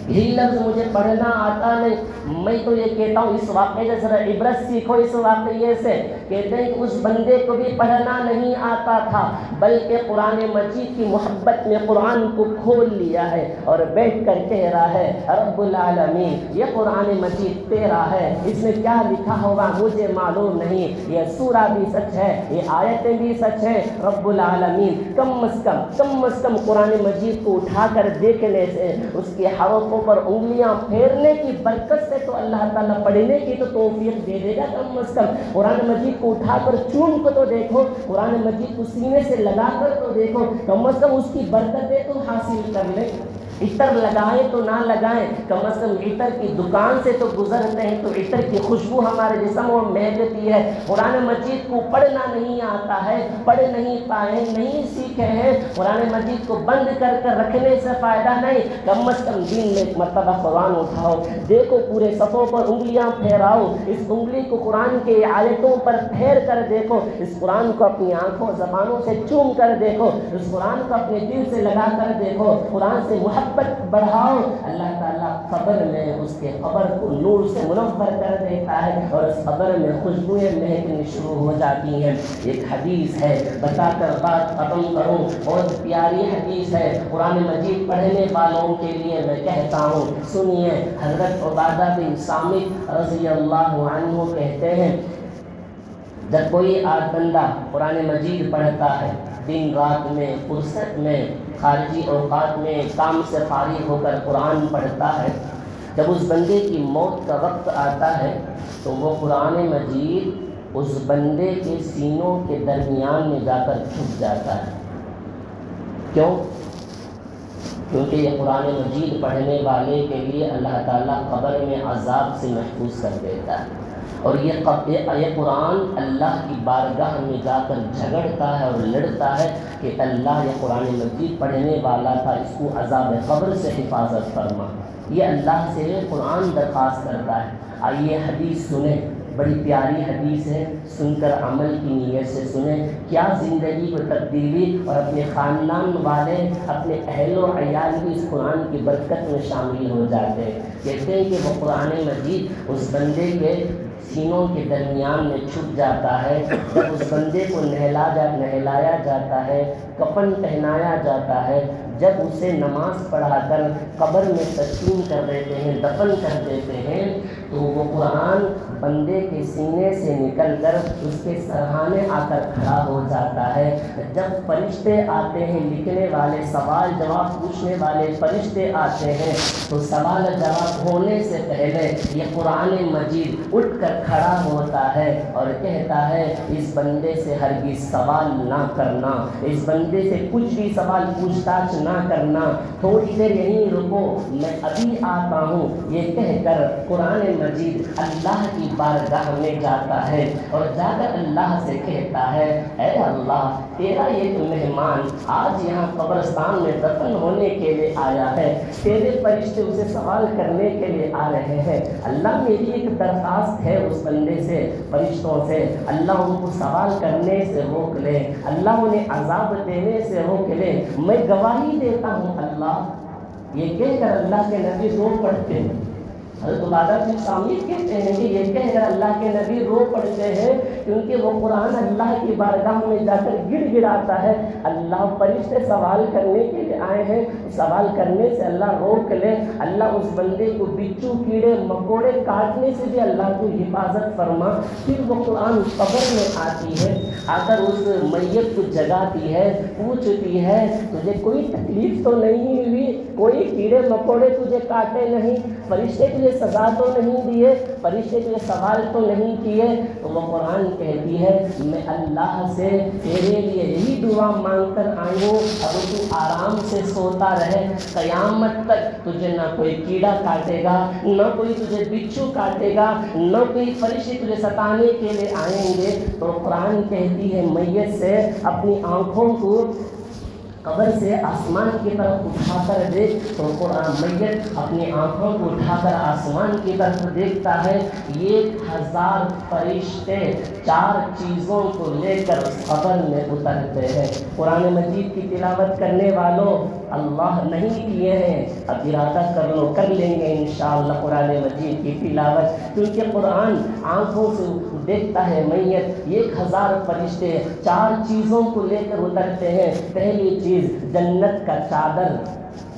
یہی لفظ مجھے پڑھنا آتا نہیں۔ میں تو یہ کہتا ہوں اس واقعے سے ذرا عبرت سیکھو، اس واقعے سے کہتے ہیں کہ اس بندے کو بھی پڑھنا نہیں آتا تھا، بلکہ قرآن مجید کی محبت میں قرآن کو کھول لیا ہے اور بیٹھ کر کہہ رہا ہے رب العالمین یہ قرآن مجید تیرا ہے، اس میں کیا لکھا ہوگا مجھے معلوم نہیں، یہ سورہ بھی سچ ہے، یہ آیتیں بھی سچ ہیں، رب العالمین کم از کم قرآن مجید کو اٹھا کر دیکھنے سے، اس کے حروفوں پر انگلیاں پھیرنے کی برکت سے تو اللہ تعالیٰ پڑھنے کی تو توفیق دے دے گا۔ کم از کم قرآن مجید کو اٹھا کر چوم کو تو دیکھو، قرآن مجید کو سینے سے لگا کر تو دیکھو، کم از کم اس کی برکتیں تو حاصل کر لیں۔ عطر لگائیں تو نہ لگائیں، کم از کم عطر کی دکان سے تو گزرتے ہیں تو عطر کی خوشبو ہمارے جسم میں مہکتی ہے۔ قرآن مجید کو پڑھنا نہیں آتا ہے، پڑھ نہیں پائے، نہیں سیکھے ہیں، قرآن مجید کو بند کر کر رکھنے سے فائدہ نہیں، کم از کم دن میں ایک مرتبہ قرآن اٹھاؤ، دیکھو پورے صفوں پر انگلیاں پھیراؤ، اس انگلی کو قرآن کے آیتوں پر پھیر کر دیکھو، اس قرآن کو اپنی آنکھوں زبانوں سے چوم کر دیکھو، اس قرآن کو اپنے دل سے لگا کر دیکھو، قرآن سے محبت بڑھاؤ، اللہ تعالیٰ قبر میں اس کے قبر کو نور سے منور کر دیتا ہے اور اس قبر میں خوشبوئیں مہکنی شروع ہو جاتی ہیں۔ ایک حدیث ہے، بتا کر بات ختم کروں، بہت پیاری حدیث ہے، قرآن مجید پڑھنے والوں کے لیے میں کہتا ہوں، سنیے۔ حضرت عبادہ بن صامت رضی اللہ عنہ کہتے ہیں جب کوئی بندہ قرآن مجید پڑھتا ہے، دن رات میں، فرصت میں، خارجی اوقات میں، کام سے فارغ ہو کر قرآن پڑھتا ہے، جب اس بندے کی موت کا وقت آتا ہے تو وہ قرآن مجید اس بندے کے سینوں کے درمیان میں جا کر چھپ جاتا ہے۔ کیوں؟ کیونکہ یہ قرآن مجید پڑھنے والے کے لیے اللہ تعالیٰ قبر میں عذاب سے محفوظ کر دیتا ہے، اور یہ قرآن اللہ کی بارگاہ میں جا کر جھگڑتا ہے اور لڑتا ہے کہ اللہ یہ قرآن مجید پڑھنے والا تھا، اس کو عذاب قبر سے حفاظت فرما، یہ اللہ سے قرآن درخواست کرتا ہے۔ آئیے حدیث سنیں، بڑی پیاری حدیث ہے، سن کر عمل کی نیت سے سنیں، کیا زندگی کو تبدیلی اور اپنے خاندان والے، اپنے اہل و عیال بھی اس قرآن کی برکت میں شامل ہو جاتے ہیں۔ کہتے ہیں کہ وہ قرآن مجید اس بندے کے سینوں کے درمیان میں چھپ جاتا ہے، جب اس بندے کو نہلایا جاتا ہے، کفن پہنایا جاتا ہے، جب اسے نماز پڑھا کر قبر میں تدفین کر دیتے ہیں، دفن کر دیتے ہیں، تو وہ قرآن بندے کے سینے سے نکل کر اس کے سرہانے آ کر کھڑا ہو جاتا ہے۔ جب فرشتے آتے ہیں، لکھنے والے، سوال جواب پوچھنے والے فرشتے آتے ہیں، تو سوال جواب ہونے سے پہلے یہ قرآن مجید اٹھ کر کھڑا ہوتا ہے اور کہتا ہے اس بندے سے ہرگز سوال نہ کرنا، اس بندے سے کچھ بھی سوال پوچھ تاچھ نہ کرنا، تھوڑی دیر یہیں رکو، میں ابھی آتا ہوں، یہ کہہ کر قرآن مجید اللہ کی بارگاہ میں جاتا ہے اور جا کر اللہ سے کہتا ہے اے اللہ، تیرا یہ تو مہمان آج یہاں قبرستان میں دفن ہونے کے لیے آیا ہے، تیرے فرشتے اسے سوال کرنے کے لیے آ رہے ہیں، اللہ میری ایک درخواست ہے اس بندے سے، فرشتوں سے، اللہ ان کو سوال کرنے سے روک لے، اللہ انہیں عذاب دینے سے روک لے، میں گواہی دیتا ہوں اللہ۔ یہ کہہ کر اللہ کے نبی رو پڑتے ہیں۔ حضرت عبادہ بن صامت کہتے ہیں کہ یہ کہہ کر اللہ کے نبی رو پڑتے ہیں کیونکہ وہ قرآن اللہ کی بارگاہ میں جا کر گڑ گڑاتا ہے، اللہ فرشتے سوال کرنے کے لیے آئے ہیں، سوال کرنے سے اللہ روک لے، اللہ اس بندے کو بچھو کیڑے مکوڑے کاٹنے سے بھی اللہ کو حفاظت فرما۔ پھر وہ قرآن قبر میں آتی ہے، آ کر اس میت کو جگاتی ہے، پوچھتی ہے تجھے کوئی تکلیف تو نہیں ہوئی، کوئی کیڑے مکوڑے تجھے کاٹے نہیں، فرشتے تجھے سزا تو نہیں دیے، فرشتے تجھے سوال تو نہیں کیے؟ تو وہ قرآن کہتی ہے میں اللہ سے تیرے لیے یہی دعا مانگ کر آئی ہوں، اب تو آرام سے سوتا رہے، قیامت تک تجھے نہ کوئی کیڑا کاٹے گا، نہ کوئی تجھے بچھو کاٹے گا، نہ کوئی فرشتے تجھے ستانے کے لیے آئیں گے۔ تو قرآن کہتی ہے میت سے اپنی آنکھوں کو قبر سے آسمان کی طرف اٹھا کر دیکھ، تو قرآن میت اپنی آنکھوں کو اٹھا کر آسمان کی طرف دیکھتا ہے، 1000 فرشتے 4 چیزوں کو لے کر قبر میں اترتے ہیں۔ قرآن مجید کی تلاوت کرنے والوں اللہ نہیں کیے ہیں، اب ارادہ کر لو، کر لیں گے انشاءاللہ قرآن مجید کی تلاوت، کیونکہ قرآن آنکھوں سے دیکھتا ہے میت 1000 فرشتے 4 چیزوں کو لے کر اترتے ہیں. پہلی چیز جنت کا چادر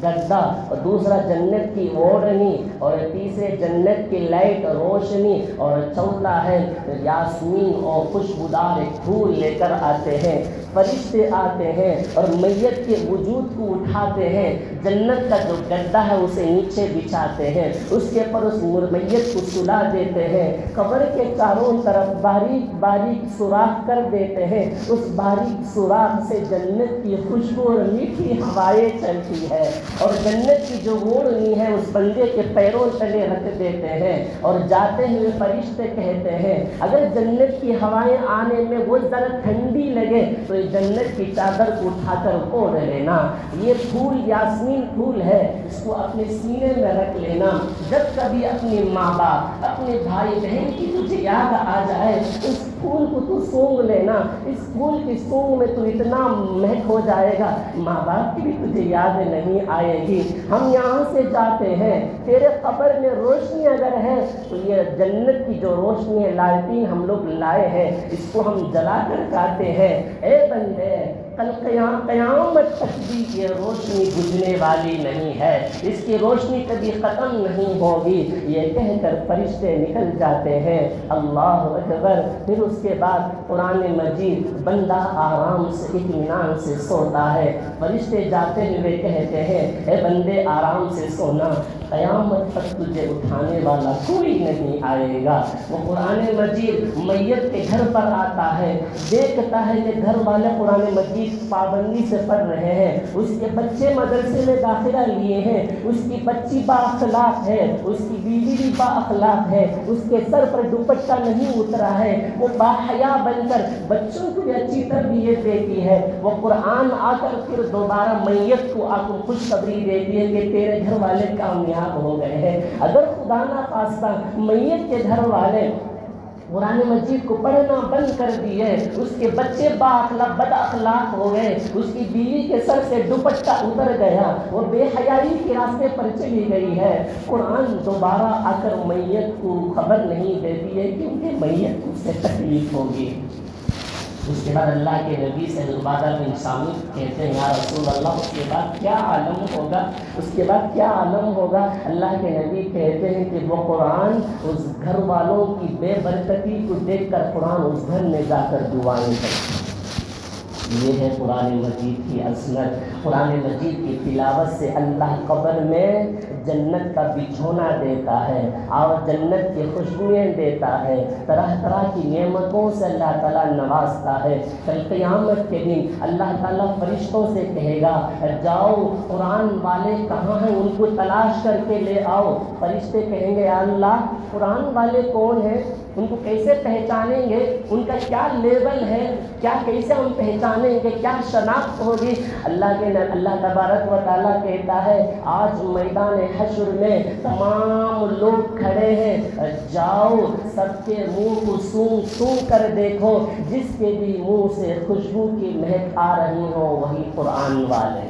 گدا، اور دوسرا جنت کی اوڑھنی، اور تیسرے جنت کی لائٹ روشنی، اور چوتھا ہے یاسمین اور خوشبودار ایک پھول لے کر آتے ہیں. فرشتے آتے ہیں اور میت کے وجود کو اٹھاتے ہیں، جنت کا جو گدا ہے اسے نیچے بچھاتے ہیں، اس کے پر اس میت کو سلا دیتے ہیں. قبر کے چاروں طرف باریک باریک سوراخ کر دیتے ہیں، اس باریک سوراخ سے جنت کی خوشبو اور میٹھی ہوائیں چلتی ہے، اور جنت کی جو اوڑھنی ہے اس بندے کے پیروں تلے رکھ دیتے ہیں. اور جاتے ہوئے فرشتے کہتے ہیں اگر جنت کی ہوائیں آنے میں وہ ذرا ٹھنڈی لگے تو جنت کی چادر کو اٹھا کر اوڑھ لینا. یہ پھول یاسمین پھول ہے، اس کو اپنے سینے میں رکھ لینا. جب کبھی اپنی ماں باپ اپنے بھائی بہن کی تجھے یاد آ جائے اس پھول کو تو سونگ لینا. اس پھول کی سونگ میں تو اتنا مہک ہو جائے گا ماں باپ کی بھی تجھے یاد نہیں آئے گی. ہم یہاں سے جاتے ہیں، تیرے قبر میں روشنی اگر ہے تو یہ جنت کی جو روشنی ہے لالٹین ہم لوگ لائے ہیں، اس کو ہم جلا کر کھاتے ہیں. اے بندے کل قیامت تک بھی یہ روشنی بجھنے والی نہیں ہے، اس کی روشنی کبھی ختم نہیں ہوگی. یہ کہہ کر فرشتے نکل جاتے ہیں. اللہ اکبر. پھر اس کے بعد قرآن مجید بندہ آرام سے اطمینان سے سوتا ہے. فرشتے جاتے ہوئے کہتے ہیں اے بندے آرام سے سونا، قیامت تک تجھے اٹھانے والا کوئی نہیں آئے گا. وہ قرآن مجید میت کے گھر پر آتا ہے، دیکھتا ہے کہ گھر والے قرآن مجید پابندی سے پڑھ رہے ہیں، اس کے بچے مدرسے میں داخلہ لیے ہیں، اس کی بچی با اخلاق ہے، اس کی بیوی بھی با اخلاق ہے، اس کے سر پر دوپٹہ نہیں اترا ہے، وہ با حیا بن کر بچوں کو بھی اچھی تربیت دیتی ہے. وہ قرآن آ کر پھر دوبارہ میت کو آ کر خوشخبری دیتی ہے کہ تیرے گھر والے کامیاب ہو گئے ہیں. اگر خدا نہ خواستہ میت کے گھر والے قرآن مجید کو پڑھنا بند کر دیے، اس کے بچے بد اخلاق ہو گئے، اس کی بیوی کے سر سے دوپٹہ اتر گیا، وہ بے حیائی کے راستے پر چلی گئی ہے، قرآن دوبارہ آ کر میت کو خبر نہیں دیتی ہے کیونکہ میت کو سے تکلیف ہوگی. اس کے بعد اللہ کے نبی سے عبادہ بن صامت کہتے ہیں یا رسول اللہ اس کے بعد کیا عالم ہوگا، اس کے بعد کیا عالم ہوگا. اللہ کے نبی کہتے ہیں کہ وہ قرآن اس گھر والوں کی بے برکتی کو دیکھ کر قرآن اس گھر میں جا کر دعائیں کرتا ہے. یہ ہے قرآن مجید کی عظمت. قرآن مجید کی تلاوت سے اللہ قبر میں جنت کا بچھونا دیتا ہے اور جنت کی خوشبوئیں دیتا ہے، طرح طرح کی نعمتوں سے اللہ تعالیٰ نوازتا ہے. کل قیامت کے دن اللہ تعالیٰ فرشتوں سے کہے گا جاؤ قرآن والے کہاں ہیں ان کو تلاش کر کے لے آؤ. فرشتے کہیں گے یا اللہ قرآن والے کون ہیں، ان کو کیسے پہچانیں گے، ان کا کیا لیول ہے، کیا کیسے ہم پہچانیں گے، کیا شناخت ہوگی. اللہ تبارک و تعالیٰ کہتا ہے آج میدان حشر میں تمام لوگ کھڑے ہیں، جاؤ سب کے منہ کو سونگ سونگ کر دیکھو، جس کے بھی منہ سے خوشبو کی مہک آ رہی ہو وہی قرآن والے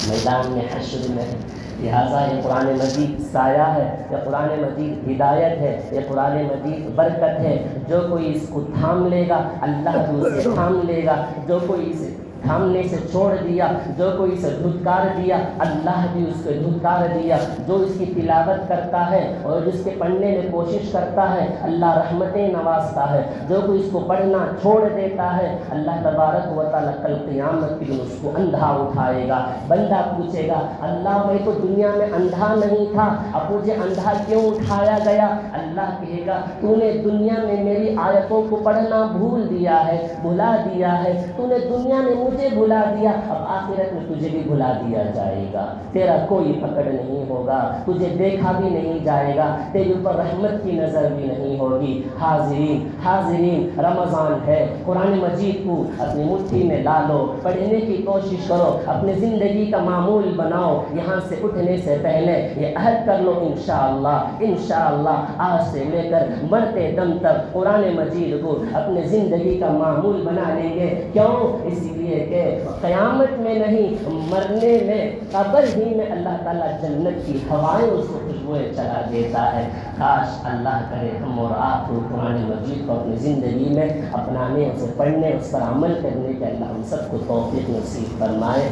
میدان میں حشر میں. لہٰذا یہ قرآن مجید سایہ ہے، یہ قرآن مجید ہدایت ہے، یہ قرآن مجید برکت ہے. جو کوئی اس کو تھام لے گا اللہ بھی اسے تھام لے گا، جو کوئی اسے تھامنے سے چھوڑ دیا، جو کوئی اسے دھتکار دیا اللہ بھی اس کو دھتکار دیا. جو اس کی تلاوت کرتا ہے اور جس کے پڑھنے میں کوشش کرتا ہے اللہ رحمتیں نوازتا ہے. جو کوئی اس کو پڑھنا چھوڑ دیتا ہے اللہ تبارک و تعالیٰ کل قیامت کے دن اس کو اندھا اٹھائے گا. بندہ پوچھے گا اللہ میں تو دنیا میں اندھا نہیں تھا، اب مجھے اندھا کیوں اٹھایا گیا؟ اللہ کہے گا تو نے دنیا میں میری آیتوں کو پڑھنا بھول دیا ہے، بھلا دیا ہے، تو نے دنیا میں مجھے بھلا دیا، اب آخرت میں تجھے بھی بھلا دیا جائے گا. تیرا کوئی پکڑ نہیں ہوگا، تجھے دیکھا بھی نہیں جائے گا، تیرے اوپر رحمت کی نظر بھی نہیں ہوگی. حاضرین رمضان ہے، قرآن مجید کو اپنی مٹھی میں ڈالو، پڑھنے کی کوشش کرو، اپنی زندگی کا معمول بناؤ. یہاں سے اٹھنے سے پہلے یہ عہد کر لو انشاءاللہ آج سے لے کر مرتے دم تک قرآن مجید کو اپنے زندگی کا معمول بنا لیں گے. کیوں؟ اسی لیے کہ قیامت میں نہیں مرنے میں قبر ہی میں اللہ تعالیٰ جنت کی ہوائیں اس کو خوشبوئیں چلا دیتا ہے۔ کاش اللہ کرے ہم اور آپ کو قرآن مجید کو اپنی زندگی میں اپنانے، اسے پڑھنے، اس پر عمل کرنے کے اللہ ہم سب کو توفیق نصیب فرمائے۔